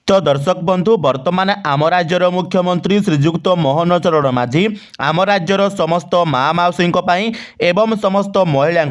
तो दर्शक बंधु बर्तमान आम राज्यर मुख्यमंत्री श्रीजुक्त मोहन चरण माझी आम राज्यर समस्त माँ मौसी एवं समस्त महिला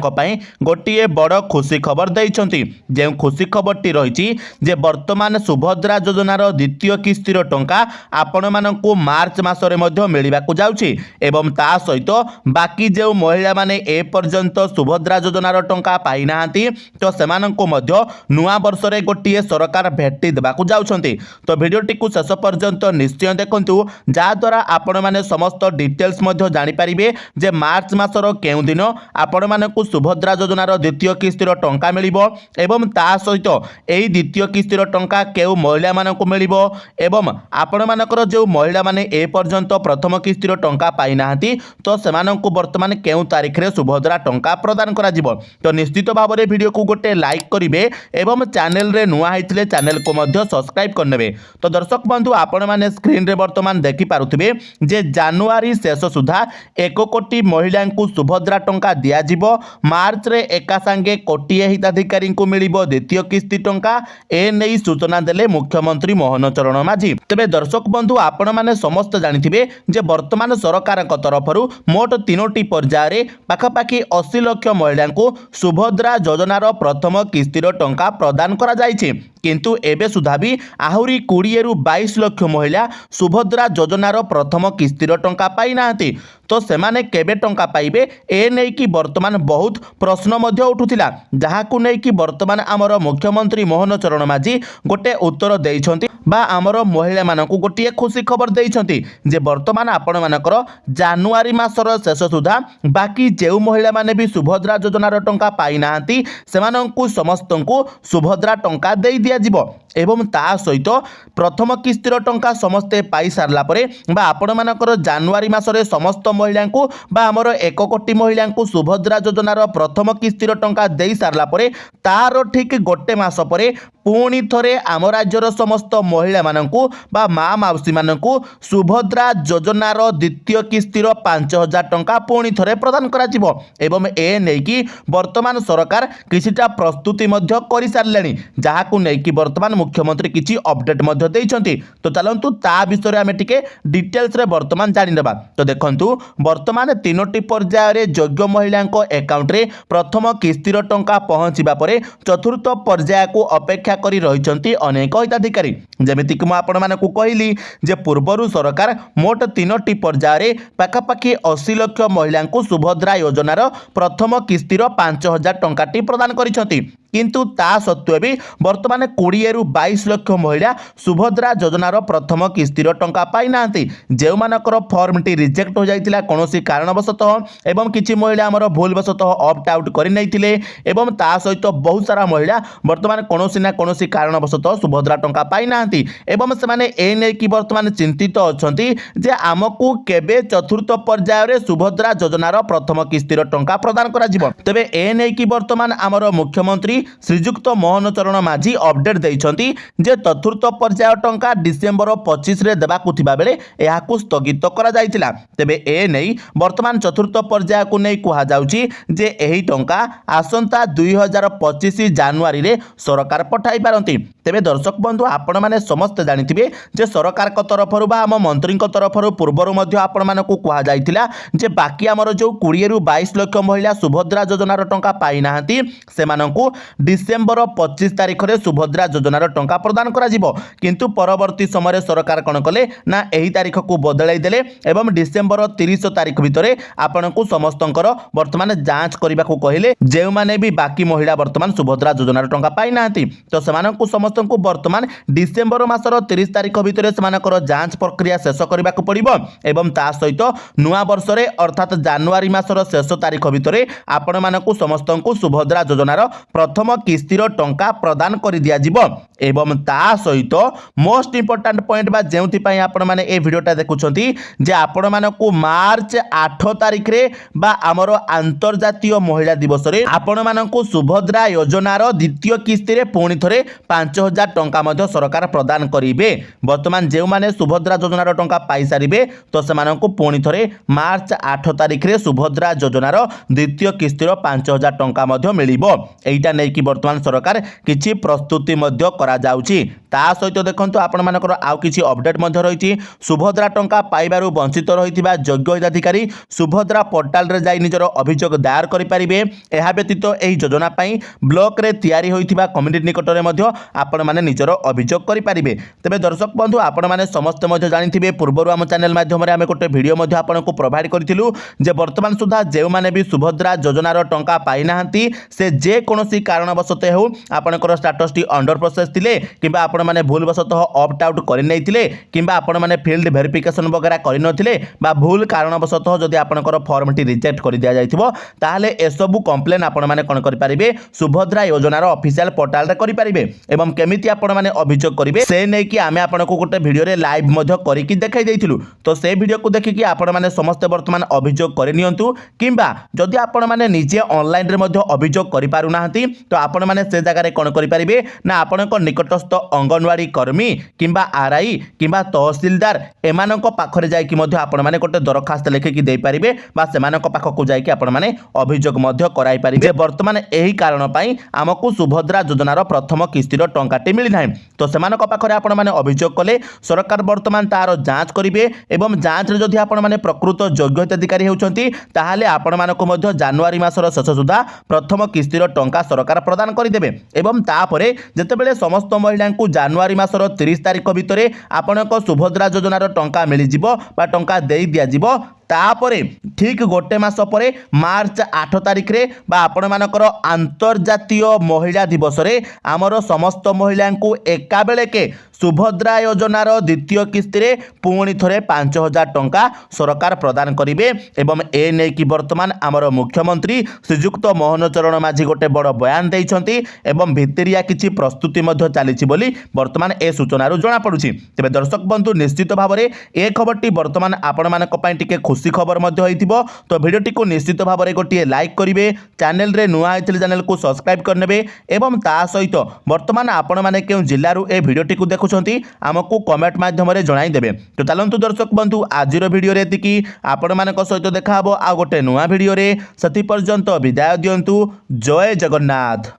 गोटे बड़ खुशी खबर देइछंती। जो खुशी खबरटी रही जे वर्तमान सुभद्रा योजनार द्वितीय किस्तिर टंका आपण मानकु मार्च मासरे मध्य मिलिबाकु जाउछि एवं ता सहित बाकी जो महिला माने ए पर्यंत सुभद्रा योजनार टंका पाई नाहांती तो सेमानंकु मध्य नुआ वर्षरे गोटे सरकार भेटी देबाकु जाउछंती। तो भिडियोटी को शेष पर्यंत निश्चय देखंतु जहाद्वारा आपण माने समस्त डिटेल्स मध्य जानि परिबे जे मार्च मासर केउ दिन आपण मानकु सुभद्रा योजनार द्वितीय किस्तिर टंका मिलिबो एवं ता सहित एही द्वितीय किस्तिर टंका केउ महिला मानकु मिलिबो एवं आपण मानकर जो महिला माने ए पर्यंत प्रथम किस्तिर टंका पाई नाहांती तो सेमानंकु वर्तमान केउ तारिख रे सुभद्रा टंका प्रदान करा जिवो। तो निश्चित भाव में वीडियो को गोटे लाइक करिवे एवं चैनल रे नुआ हैथिले चैनल को मध्य सब्सक्राइब करनेबे। तो दर्शक बंधु आपण माने स्क्रीन रे वर्तमान देखि पारुथिबे जे जनवरी शेष सुधा 1 कोटी महिला को सुभद्रा टंका दिया जिवो। मार्च रे एका संगे कोटिए हिताधिकारी को मिलिबो द्वितीय किस्ती टंका ए नै सूचना देले मुख्यमंत्री मोहन चरण माझी। तबे दर्शक बंधु आपण माने समस्त जानिथिबे जे वर्तमान सरकार तरफरु मोट 3टी पर्याय रे पाखापाखि 80 लाख महिला को सुभद्रा योजनार प्रथम किस्तीर टंका प्रदान करा जायछि किंतु एबे सुधा भी आहुरी 20 रु 22 लाख महिला सुभद्रा योजनार प्रथम किस्तीर टंका पाई नाहांती। तो सेमाने केबे टंका पाइबे ए नै कि वर्तमान बहुत प्रश्न मध्य उठुथिला जहाकु नै कि वर्तमान आमर मुख्यमंत्री मोहन चरण माझी गोटे उत्तर देइछंती बा आमर महिला मानकु गोटे खुशी खबर देइछंती जे वर्तमान आपण मानकर जनवरी मासर शेष सुधा बाकी जेउ महिला माने भी सुभद्रा योजनार टंका पाई नाहांती सेमानंकु समस्तंकु सुभद्रा टंका देई दिया जिवो एवं ता सहित प्रथम किस्तीर टंका समस्ते पाई सारला परे बा आपण मानकर जनवरी मासरे समस्त महिला को बा हमर 1 कोटी महिला को सुभद्रा योजनार प्रथम किस्तीर टंका देई सारला परे तार ठीक गोटे मास परे पुणी थरे आम राज्यर समस्त महिला मानकु बा माँ मौसी मानकु सुभद्रा योजनार द्वितीय किस्तीर 5000 टंका पुणी थरे प्रदान करा जिवो एवं ए नै कि वर्तमान सरकार किछिटा प्रस्तुति मध्य करि सारलेनी जहाकु नै कि वर्तमान मुख्यमंत्री किछि अपडेट मध्य देइछंती। तो चलंतु ता विषय रे आमे टिके डिटेल्स रे वर्तमान जानि नेबा। तो देखंतु वर्तमान 3टी पर्याय रे योग्य महिला अकाउंट रे प्रथम किस्तीर टंका पहुंचीबा परे चतुर्थ पर्याय को अपेक्षा करी रहिछंती अनेक हिताधिकारी जेमिति कि आपण मानकु कहिली जे पूर्वरु सरकार मोट 3टी पर्याय रे पाखापाखि 80 लाख महिला को सुभद्रा योजनार प्रथम किस्तीर 5000 टंकाटी प्रदान करिछंती किंतु ता सत्वे भी वर्तमान 20 रु 22 लाख महिला सुभद्रा योजनार प्रथम किस्तीर टंका पाई नाहांती जे मानकर फॉर्म टी रिजेक्ट हो जाइतिला कोनोसी कारणवशतः एवं किछि महिला हमर भूलवशतः ऑप्ट आउट करि नैथिले एवं ता सहित बहुत सारा महिला वर्तमान कोनोसी ना कोनोसी कारणवशतः सुभद्रा टंका पाई नाहांती एवं से माने ए नै कि वर्तमान चिंतित अछंती जे आमकु केबे चतुर्थ पर्याय रे सुभद्रा योजनार प्रथम किस्तीर टंका प्रदान करा जिवो। तबे ए नै कि वर्तमान हमर मुख्यमंत्री श्रीजुक्त मोहन चरण माझी अपडेट देइछंती जे चतुर्थ पर्याय टंका डिसेंबर 25 रे देबाकु थिबा बेले एहाकु स्थगित करा जाइतिला। तेबे ए नै वर्तमान चतुर्थ पर्याय को नै कुहा जाउची जे एही टंका आसंता 2025 जनवरी रे सरकार पठाई पारंती। तेबे दर्शक बंधु आपण माने समस्त जानिथिबे जे सरकार को तरफरु बा हम मंत्री को तरफरु पूर्वरु मध्य आपण मानकु कुहा जाइतिला जे बाकी हमर जो 20 रु 22 लाख महिला सुभद्रा योजनार टंका पाई नाहांती सेमानकु डिसेंबर 25 तारिख रे सुभद्रा योजनार टंका प्रदान करा जिवो किंतु परवर्ती समय सरकार कोन कले ना एही तारिख को बदलाई देले एवं डिसेंबर 30 तारिख भितरे आपनकु समस्तंकर वर्तमान जांच करिबा को कहिले जेउ माने भी बाकी महिला वर्तमान सुभद्रा योजनार टंका पाई नाहांती तो सेमानकु समस्तंकु वर्तमान डिसेंबर मासर 30 तारिख भितरे सेमानकर जांच प्रक्रिया शेष करिबा को पड़िबो एवं ता सहित नुआ वर्ष रे अर्थात जनवरी मासर शेष तारिख भितरे आपण मानकु समस्तंकु सुभद्रा योजनार प्रथम किस्तीर टंका प्रदान कर दिया जिवो एवं ता सहित मोस्ट इंपोर्टेंट पॉइंट बा जेउथि पई आपण माने ए वीडियोटा देखुछंती जे आपण मानकु मार्च 8 तारिख रे बा हमर अंतर्जातीय महिला दिवस रे आपण मानकु सुभद्रा योजनार द्वितीय किस्ती रे पुणी थरे 5000 5,000 ଟଙ୍କା ମଧ୍ୟ ସରକାର ପ୍ରଦାନ କରିବେ। ବର୍ତ୍ତମାନ ଯେଉଁମାନେ ସୁଭଦ୍ରା ଯୋଜନାର ଟଙ୍କା ପାଇସାରିବେ ତ ସେମାନଙ୍କୁ ପୁଣି ଥରେ ମାର୍ଚ୍ଚ 8 ତାରିଖରେ ସୁଭଦ୍ରା ଯୋଜନାର ଦ୍ୱିତୀୟ କିସ୍ତିର 5,000 ଟଙ୍କା ମଧ୍ୟ ମିଳିବ। এইটা ନେଇକି ବର୍ତ୍ତମାନ ସରକାର କିଛି ପ୍ରସ୍ତୁତି ମଧ୍ୟ କରାଯାଉଛି। ତା ସହିତ ଦେଖନ୍ତୁ ଆପଣମାନଙ୍କର ଆଉ କିଛି ଅପଡେଟ୍ ମଧ୍ୟ ରହିଛି। ସୁଭଦ୍ରା ଟଙ୍କା ପାଇବାରୁ ବଞ୍ଚିତ ରହିଥିବା ଯୋଗ୍ୟ ହିତାଧିକାରୀ ସୁଭଦ୍ରା ପୋର୍ଟାଲରେ ଯାଇ ନିଜର ଅଭିଯୋଗ ଦାୟର କରିପାରିବେ। ଏହା ବ୍ୟତୀତ ଏହି ଯୋଜନା ପାଇଁ ବ୍ଲକରେ ତିଆରି ହୋଇଥିବା କମିଟି ନିକଟରେ ମଧ୍ୟ ଆପଣମାନେ ନିଜର ଅଭିଯୋଗ କରିପାରିବେ। ତେବେ ଦର୍ଶକ ବନ୍ଧୁ ଆପଣମାନେ ସମସ୍ତେ ମଧ୍ୟ ଜାଣିଥିବେ ପୂର୍ବରୁ ଆମ ଚ୍ୟାନେଲ ମାଧ୍ୟମରେ ଆମେ ଗୋଟେ ଭିଡ଼ିଓ ମଧ୍ୟ ଆପଣଙ୍କୁ ପ୍ରୋଭାଇଡ଼ କରିଥିଲୁ ଯେ ବର୍ତ୍ତମାନ ସୁଦ୍ଧା ଯେଉଁମାନେ ବି ସୁଭଦ୍ରା ଯୋଜନାର ଟଙ୍କା ପାଇନାହାନ୍ତି ସେ ଯେକୌଣସି କାରଣବଶତଃ ହେଉ ଆପଣଙ୍କର ଷ୍ଟାଟସଟି ଅଣ୍ଡର ପ୍ରୋସେସ୍ ଥିଲେ କିମ୍ବା ଆପଣମାନେ ଭୁଲବଶତଃ ଅପ୍ଟ ଆଉଟ୍ କରିନେଇଥିଲେ କିମ୍ବା ଆପଣମାନେ ଫିଲ୍ଡ ଭେରିଫିକେସନ୍ ବଗେରା କରିନଥିଲେ ବା ଭୁଲ କାରଣବଶତଃ ଯଦି ଆପଣଙ୍କର ଫର୍ମଟି ରିଜେକ୍ଟ କରିଦିଆଯାଇଥିବ ତାହେଲେ ଏସବୁ କମ୍ପ୍ଲେନ୍ ଆପଣମାନେ କ'ଣ କରିପାରିବେ ସୁଭଦ୍ରା ଯୋଜନାର ଅଫିସିଆଲ ପୋର୍ଟାଲରେ କରିପାରିବେ। ଏବଂ କେମିତି ଆପଣମାନେ ଅଭିଯୋଗ କରିବେ ସେ ନେଇକି ଆମେ ଆପଣଙ୍କୁ ଗୋଟେ ଭିଡ଼ିଓରେ ଲାଇଭ୍ ମଧ୍ୟ କରିକି ଦେଖାଇ ଦେଇଥିଲୁ। ତ ସେ ଭିଡ଼ିଓକୁ ଦେଖିକି ଆପଣମାନେ ସମସ୍ତେ ବର୍ତ୍ତମାନ ଅଭିଯୋଗ କରିନିଅନ୍ତୁ କିମ୍ବା ଯଦି ଆପଣମାନେ ନିଜେ ଅନଲାଇନରେ ମଧ୍ୟ ଅଭିଯୋଗ କରିପାରୁନାହାନ୍ତି ତ ଆପଣମାନେ ସେ ଜାଗାରେ କ'ଣ କରିପାରିବେ ନା ଆପଣଙ୍କ ନିକଟସ୍ଥ ଅଙ୍ଗନୱାଡ଼ି କର୍ମୀ କିମ୍ବା ଆର୍ଆଇ କିମ୍ବା ତହସିଲଦାର ଏମାନଙ୍କ ପାଖରେ ଯାଇକି ମଧ୍ୟ ଆପଣମାନେ ଗୋଟେ ଦରଖାସ୍ତ ଲେଖିକି ଦେଇପାରିବେ ବା ସେମାନଙ୍କ ପାଖକୁ ଯାଇକି ଆପଣମାନେ ଅଭିଯୋଗ ମଧ୍ୟ କରାଇପାରିବେ ଯେ ବର୍ତ୍ତମାନ ଏହି କାରଣ ପାଇଁ ଆମକୁ ସୁଭଦ୍ରା ଯୋଜନାର ପ୍ରଥମ କିସ୍ତିର ଟଙ୍କାଟି ମିଳିନାହିଁ। ତ ସେମାନଙ୍କ ପାଖରେ ଆପଣମାନେ ଅଭିଯୋଗ କଲେ ସରକାର ବର୍ତ୍ତମାନ ତାର ଯାଞ୍ଚ କରିବେ ଏବଂ ଯାଞ୍ଚରେ ଯଦି ଆପଣମାନେ ପ୍ରକୃତ ଯୋଗ୍ୟ ହିତାଧିକାରୀ ହେଉଛନ୍ତି ତାହେଲେ ଆପଣମାନଙ୍କୁ ମଧ୍ୟ ଜାନୁଆରୀ ମାସର ଶେଷ ସୁଦ୍ଧା ପ୍ରଥମ କିସ୍ତିର ଟଙ୍କା ସରକାର ପ୍ରଦାନ କରିଦେବେ। ଏବଂ ତାପରେ ଯେତେବେଳେ ସମସ୍ତ ମହିଳାଙ୍କୁ ଜାନୁଆରୀ ମାସର 30 ତାରିଖ ଭିତରେ ଆପଣଙ୍କ ସୁଭଦ୍ରା ଯୋଜନାର ଟଙ୍କା ମିଳିଯିବ ବା ଟଙ୍କା ଦେଇ ଦିଆଯିବ ତାପରେ ଠିକ୍ ଗୋଟେ ମାସ ପରେ ମାର୍ଚ୍ଚ 8 ତାରିଖରେ ବା ଆପଣମାନଙ୍କର ଆନ୍ତର୍ଜାତୀୟ ମହିଳା ଦିବସରେ ଆମର ସମସ୍ତ ମହିଳାଙ୍କୁ ଏକାବେଳକେ ସୁଭଦ୍ରା ଯୋଜନାର ଦ୍ୱିତୀୟ କିସ୍ତିରେ ପୁଣି ଥରେ 5,000 ଟଙ୍କା ସରକାର ପ୍ରଦାନ କରିବେ। ଏବଂ ଏ ନେଇକି ବର୍ତ୍ତମାନ ଆମର ମୁଖ୍ୟମନ୍ତ୍ରୀ ଶ୍ରୀଯୁକ୍ତ ମୋହନ ଚରଣ ମାଝୀ ଗୋଟେ ବଡ଼ ବୟାନ ଦେଇଛନ୍ତି ଏବଂ ଭିତରିଆ କିଛି ପ୍ରସ୍ତୁତି ମଧ୍ୟ ଚାଲିଛି ବୋଲି ବର୍ତ୍ତମାନ ଏ ସୂଚନାରୁ ଜଣାପଡ଼ୁଛି। ତେବେ ଦର୍ଶକ ବନ୍ଧୁ ନିଶ୍ଚିତ ଭାବରେ ଏ ଖବରଟି ବର୍ତ୍ତମାନ ଆପଣମାନଙ୍କ ପାଇଁ ଟିକେ खुशी खबर होइथिबो तो भिडियोटी को निश्चित भाव में गोटे लाइक करेंगे चैनल रे नुआ होइथिले चैनल को सब्सक्राइब करने एवं ता सहित वर्तमान आपण मैंने क्यों जिलू ए भिडियोटी को देखुंट आमको कमेंट मध्यम जणाइदेवे। तो चलतु दर्शक बंधु आज भिडियो एतिकी आपण मान सहित देखा आ गोटे नुआ भिडियो से पर्यंत विदाय दिंतु। जय जगन्नाथ।